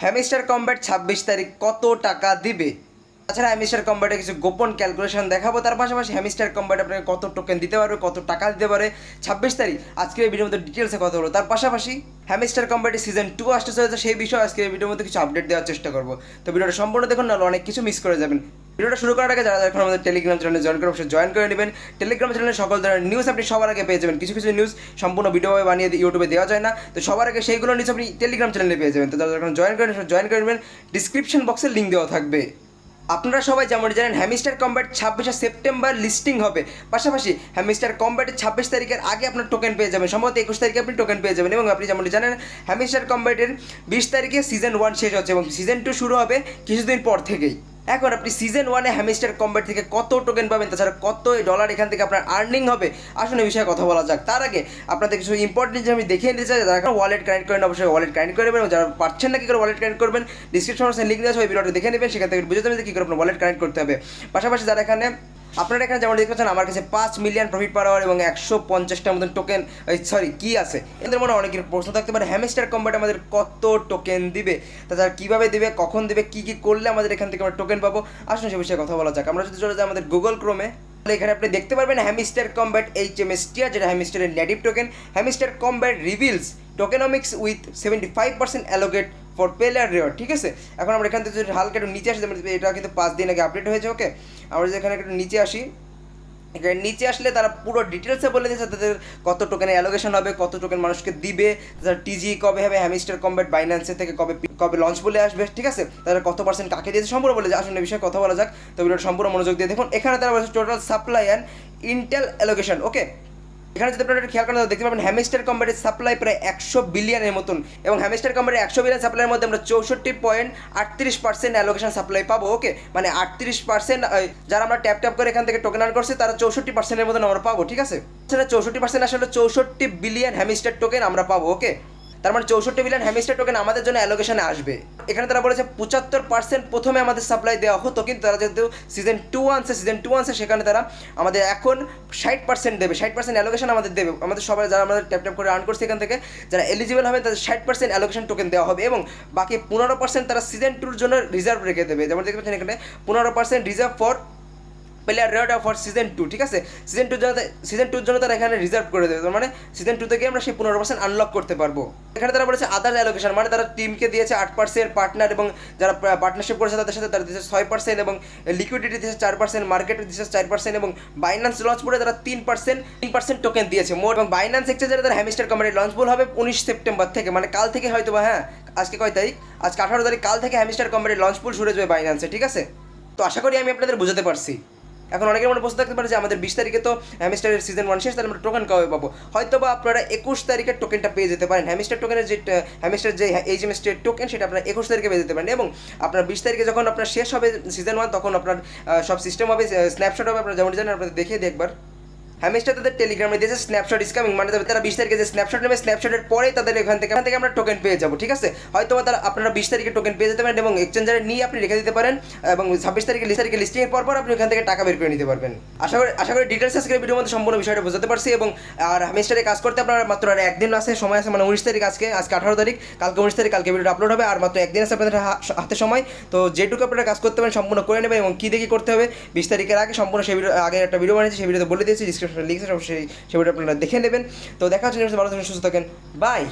Hamster combat 26 তারিখ কত টাকা দিবে? তাছাড়া হ্যামিস্টার কম্ব্যাটে কিছু গোপন ক্যালকুলেশন দেখাবো, তার পাশাপাশি হ্যামিস্টার কম্ব্যাট আপনাকে কত টোকেন দিতে পারবে, কত টাকা দিতে পারে 26 তারিখ আজকের এই ভিডিওর মধ্যে ডিটেলসে কথা বলবো। তার পাশাপাশি হ্যামিস্টার কম্ব্যাটের সিজন 2 আসতে চলেছে, সেই বিষয়ে আজকের এই ভিডিওর মধ্যে কিছু আপডেট দেওয়ার চেষ্টা করবো। তো ভিডিওটা সম্পূর্ণ দেখুন, নাহলে অনেক কিছু মিস করে যাবেন। ভিডিওটা শুরু করার আগে যারা এখন আমাদের টেলিগ্রাম চ্যানেলে জয়েন করে অবশ্যই জয়েন করে নেবেন। টেলিগ্রাম চ্যানেলে সকল ধরনের নিউজ আপনি সবার আগে পেয়ে যাবেন। কিছু কিছু নিউজ সম্পূর্ণ ভিডিওভাবে বানিয়ে ইউটিউবে দেওয়া যায় না, তো সবার আগে সেইগুলো নিউজ আপনি টেলিগ্রাম চ্যানেলে পেয়ে যাবেন। তো যারা এখন জয়েন করে নেবেন, ডিসক্রিপশন বক্সে লিঙ্ক দেওয়া থাকবে। আপনারা সবাই যেমন জানেন হ্যামিস্টার কম্ব্যাট 26শে সেপ্টেম্বর লিস্টিং হবে। পাশাপাশি হ্যামিস্টার কম্ব্যাটের 26 তারিখের আগে আপনার টোকেন পেয়ে যাবেন, সম্ভবত 21 তারিখে আপনি টোকেন পেয়ে যাবেন। এবং আপনি যেমন জানেন হ্যামিস্টার কম্ব্যাটের 20 তারিখে সিজন 1 শেষ হচ্ছে এবং সিজন 2 শুরু হবে কিছুদিন পর থেকেই। এখন আপনি সিজন 1-এ হ্যামিস্টার কম্ব্যাট থেকে কত টোকেন পাবেন, তাছাড়া কত ডলার এখান থেকে আপনার আর্নিং হবে, আসুন এই বিষয়ে কথা বলা যাক। তার আগে আপনাদের কিছু ইম্পর্টেন্ট যে আমি দেখিয়ে দিতে চাই, যারা এখন ওয়ালেট কানেক্ট করেন অবশ্যই ওয়ালেট কানেক্ট করে নেবেন, এবং যারা পারছেন না কী করে ওয়ালেট কানেক্ট করবেন, ডিসক্রিপশন বক্সে লিঙ্ক দেওয়া আছে, ওই ভিডিওটা দেখে নেবেন, সেখান থেকে বুঝে যাবেন যে কী করে আপনার ওয়ালেট কানেক্ট করতে হবে। পাশাপাশি যারা আপনারা এখানে যেমন দেখতে পাচ্ছেন আমার কাছে 5 মিলিয়ন প্রফিট পার আওয়ার এবং 150টার মতন টোকেন কি আছে। এদের মনে অনেকের প্রশ্ন থাকতে পারে হ্যামিস্টার কম্ব্যাট আমাদের কত টোকেন দিবে, তাছাড়া কীভাবে দিবে, কখন দিবে, কী কী করলে আমাদের এখান থেকে আমরা টোকেন পাবো, আসুন সে বিষয়ে কথা বলা যাক। আমরা যদি চলে যাই আমাদের গুগল ক্রোমে, তাহলে এখানে আপনি দেখতে পারবেন হ্যামিস্টার কম্ব্যাট HMSTR, যেটা হ্যামিস্টারের native token. Hamster Kombat reveals tokenomics with 75% allocate for player reward, ঠিক আছে। এখন আমরা এখান থেকে যদি হালকা একটু নিচে আসি, এটা কিন্তু 5 দিন আগে আপডেট হয়েছে, ওকে। আমরা যদি এখানে একটু নিচে আসি, এখানে নিচে আসলে তারা পুরো ডিটেলসে বলে দিয়েছে তাদের কত টোকেনের অ্যালোকেশন হবে, কত টোকেন মানুষকে দিবে, তাছাড়া টিজি কবে হবে, হ্যামিস্টার কম্ব্যাট বাইন্যান্সের থেকে কবে কবে লঞ্চ বলে আসবে, ঠিক আছে। তারা কত পার্সেন্ট কাকে দিয়েছে সম্পূর্ণ বলে যায়। আসলে এই বিষয়ে কথা বলা যাক, তো ভিডিওটা সম্পূর্ণ মনোযোগ দিয়ে দেখুন। এখানে তারা বলছে total supply and intel allocation, okay. এখানে যদি আপনারা খেয়াল করেন দেখতে পাবেন হ্যামিস্টার কম্ব্যাটের সাপ্লাই প্রায় 100 বিলিয়নের মতন, এবং হ্যামিস্টার কম্ব্যাটের 100 বিলিয়ন সাপ্লাইয়ের মধ্যে আমরা 64.38% অ্যালোকেশন সাপ্লাই পাবো, ওকে। মানে 38% যারা আমরা ট্যাপ করে এখান থেকে টোকেন আর্ন করছে তারা 64%-এর মতন আমরা পাবো, ঠিক আছে। সেটা 64% আসলে 64 বিলিয়ন হ্যামিস্টার টোকেন আমরা পাবো, ওকে। তার মানে 64 বিলিয়ন হ্যামিস্টার টোকেন আমাদের জন্য অ্যালোকেশনে আসবে। এখানে তারা বলেছে 75% প্রথমে আমাদের সাপ্লাই দেওয়া হতো, কিন্তু তারা যেহেতু সিজন 2 আনছে সেখানে তারা আমাদের এখন 60% দেবে, 60% অ্যালোকেশন আমাদের দেবে। আমাদের সবাই যারা আমাদের ট্যাপ করে আর্ন করছে এখান থেকে যারা এলিজিবল হবে তাদের 60% অ্যালোকেশন টোকেন দেওয়া হবে, এবং বাকি 15% তারা সিজন 2-র জন্য রিজার্ভ রেখে দেবে। যেমন দেখতে পাচ্ছেন এখানে 15% reserve for player red for season 2, ঠিক আছে। সিজন 2-র জন্য তারা এখানে রিজার্ভ করে দেবে, মানে সিজন 2 থেকে আমরা সেই 15% আনলক করতে পারবো। এখানে তারা বলেছে আদার অ্যালোকেশন, মানে তারা টিমকে দিয়েছে 8%, পার্টনার এবং যারা পার্টনারশিপ করেছে তাদের সাথে তারা দিয়েছে 6%, এবং লিকুইডিটি দিয়েছে 4%, মার্কেটে দিয়েছে 4%, এবং বাইন্যান্স লঞ্চ বোর্ডে তারা 3% টোকেন দিয়েছে মোট। এবং বাইন্যান্স এক্সচেঞ্জে তারা হ্যামিস্টার কম্ব্যাট লঞ্চ বোল হবে 19 সেপ্টেম্বর থেকে, মানে কাল থেকে হয়তো বা, হ্যাঁ আজকে কয় তারিখ, আজকে 18 তারিখ, কাল থেকে হ্যামিস্টার কম্ব্যাট লঞ্চ পোল শুরু হয়ে যাবে বাইন্যান্সে, ঠিক আছে। তো আশা করি আমি আপনাদের বোঝাতে পারছি। এখন অনেকের মনে প্রশ্ন থাকতে পারে যে আমাদের 20 তারিখে তো হ্যামিস্টারের সিজন 1 শেষ, তাহলে আমরা টোকেন কবে পাবো। হয়তো বা আপনারা 21 তারিখের টোকেনটা পেয়ে যেতে পারেন। হ্যামিস্টার টোকেনের যে হ্যামিস্টার যে HMSTR টোকেন সেটা আপনারা 21 তারিখে পেয়ে যেতে পারেন, এবং আপনার 20 তারিখে যখন আপনার শেষ হবে সিজন 1 তখন আপনার সব সিস্টেম হবে, স্ন্যাপশট হবে। আপনারা যেমন জানেন আপনাদের দেখিয়ে দিই একবার। হ্যামিস্টার তাদের টেলিগ্রামে দিয়েছে স্ন্যাপশট ইজ কামিং, মানে তারা 20 তারিখে যে স্ন্যাপশট নেবে, স্ন্যাপশটের পরেই তাদের এখান থেকে আমরা টোকেন পেয়ে যাবো, ঠিক আছে। হয়তো তারা আপনারা 20 তারিখে টোকেন পেয়ে যেতে পারেন, এবং এক্সচেঞ্জারে নিয়ে আপনি রেখে দিতে পারেন, এবং 26 তারিখে লিস্টিংয়ের পর আপনি ওখান থেকে টাকা বের করে নিতে পারবেন। আশা করি ডিটেলস আজকের ভিডিওর মধ্যে সম্পূর্ণ বিষয়টা বোঝাতে পারছি। এবং আর হ্যামিস্টারে কাজ করতে আপনারা মাত্র আর একদিন আছে, সময় আছে, মানে 19 তারিখ, আজকে 18 তারিখ, কালকে 19 তারিখ, কালকে ভিডিওটা আপলোড হবে, আর মাত্র একদিন আছে আপনাদের হাতে সময়। তো যেটুকু আপনারা কাজ করতে পারেন সম্পূর্ণ করে নেবেন, এবং কী দেখি করতে হবে 20 তারিখের আগে সম্পূর্ণ সেই ভিডিও আগে একটা ভিডিও বানিয়েছি, সেই ভিডিওতে বলে দিয়েছি, ডিসক্রিপশনে লিঙ্ক আছে, অবশ্যই সেটা আপনারা দেখে নেবেন। তো দেখা হচ্ছে, ভালো থাকেন, সুস্থ থাকেন, বাই।